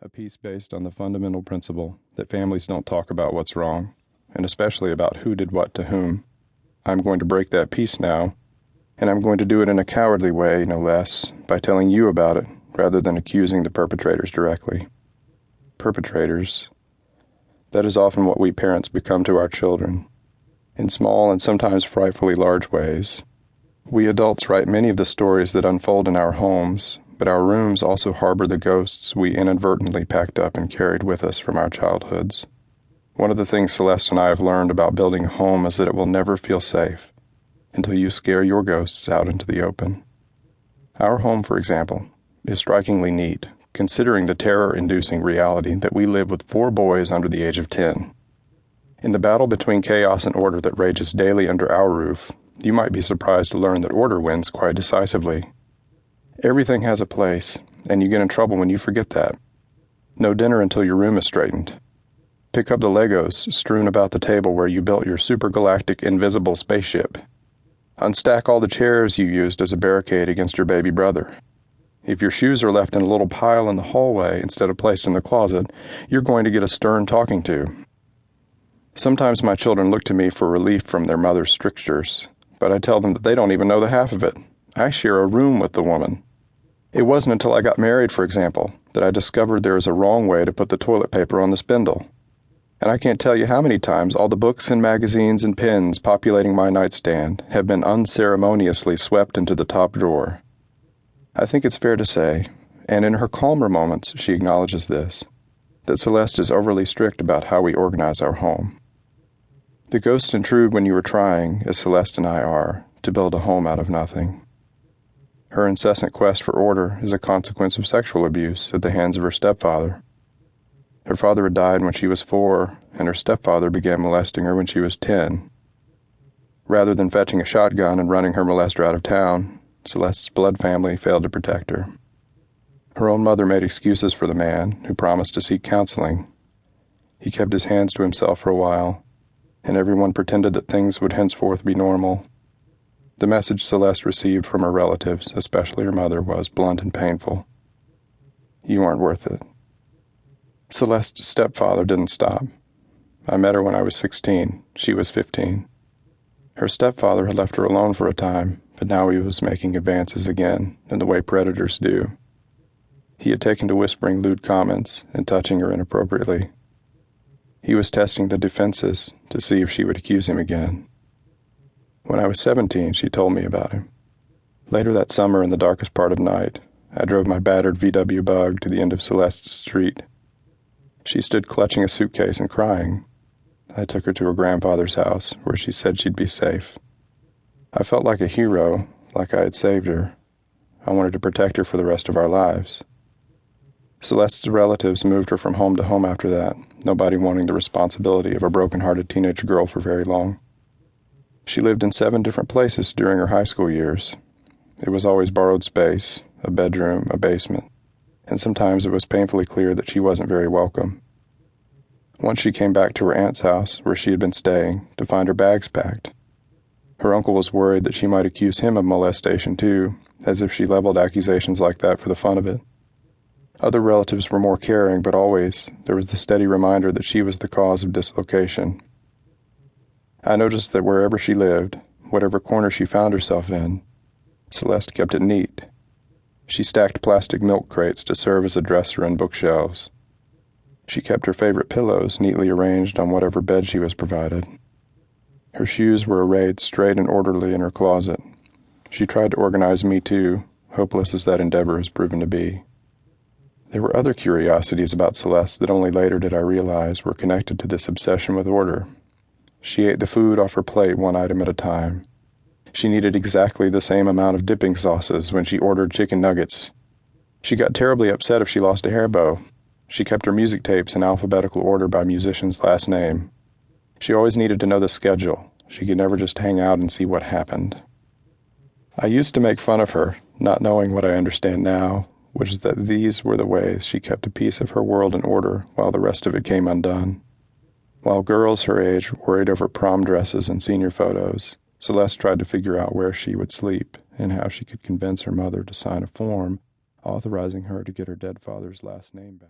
a piece based on the fundamental principle that families don't talk about what's wrong, and especially about who did what to whom. I'm going to break that peace now, and I'm going to do it in a cowardly way, no less, by telling you about it rather than accusing the perpetrators directly. Perpetrators. That is often what we parents become to our children, in small and sometimes frightfully large ways. We adults write many of the stories that unfold in our homes, but our rooms also harbor the ghosts we inadvertently packed up and carried with us from our childhoods. One of the things Celeste and I have learned about building a home is that it will never feel safe until you scare your ghosts out into the open. Our home, for example, is strikingly neat, considering the terror-inducing reality that we live with 4 boys under the age of 10. In the battle between chaos and order that rages daily under our roof, you might be surprised to learn that order wins quite decisively. Everything has a place, and you get in trouble when you forget that. No dinner until your room is straightened. Pick up the Legos strewn about the table where you built your supergalactic invisible spaceship. Unstack all the chairs you used as a barricade against your baby brother. If your shoes are left in a little pile in the hallway instead of placed in the closet, you're going to get a stern talking to. Sometimes my children look to me for relief from their mother's strictures, but I tell them that they don't even know the half of it. I share a room with the woman. It wasn't until I got married, for example, that I discovered there is a wrong way to put the toilet paper on the spindle. And I can't tell you how many times all the books and magazines and pens populating my nightstand have been unceremoniously swept into the top drawer. I think it's fair to say, and in her calmer moments she acknowledges this, that Celeste is overly strict about how we organize our home. The ghosts intrude when you are trying, as Celeste and I are, to build a home out of nothing. Her incessant quest for order is a consequence of sexual abuse at the hands of her stepfather. Her father had died when she was 4, and her stepfather began molesting her when she was 10. Rather than fetching a shotgun and running her molester out of town, Celeste's blood family failed to protect her. Her own mother made excuses for the man, who promised to seek counseling. He kept his hands to himself for a while, and everyone pretended that things would henceforth be normal. The message Celeste received from her relatives, especially her mother, was blunt and painful. You aren't worth it. Celeste's stepfather didn't stop. I met her when I was 16. She was 15. Her stepfather had left her alone for a time, but now he was making advances again, in the way predators do. He had taken to whispering lewd comments and touching her inappropriately. He was testing the defenses to see if she would accuse him again. When I was 17, she told me about him. Later that summer, in the darkest part of night, I drove my battered VW Bug to the end of Celeste's street. She stood clutching a suitcase and crying. I took her to her grandfather's house, where she said she'd be safe. I felt like a hero, like I had saved her. I wanted to protect her for the rest of our lives. Celeste's relatives moved her from home to home after that, nobody wanting the responsibility of a broken-hearted teenage girl for very long. She lived in 7 different places during her high school years. It was always borrowed space, a bedroom, a basement, and sometimes it was painfully clear that she wasn't very welcome. Once she came back to her aunt's house, where she had been staying, to find her bags packed. Her uncle was worried that she might accuse him of molestation too, as if she leveled accusations like that for the fun of it. Other relatives were more caring, but always there was the steady reminder that she was the cause of dislocation. I noticed that wherever she lived, whatever corner she found herself in, Celeste kept it neat. She stacked plastic milk crates to serve as a dresser and bookshelves. She kept her favorite pillows neatly arranged on whatever bed she was provided. Her shoes were arrayed straight and orderly in her closet. She tried to organize me too, hopeless as that endeavor has proven to be. There were other curiosities about Celeste that only later did I realize were connected to this obsession with order. She ate the food off her plate one item at a time. She needed exactly the same amount of dipping sauces when she ordered chicken nuggets. She got terribly upset if she lost a hair bow. She kept her music tapes in alphabetical order by musician's last name. She always needed to know the schedule. She could never just hang out and see what happened. I used to make fun of her, not knowing what I understand now, which is that these were the ways she kept a piece of her world in order while the rest of it came undone. While girls her age worried over prom dresses and senior photos, Celeste tried to figure out where she would sleep and how she could convince her mother to sign a form authorizing her to get her dead father's last name back.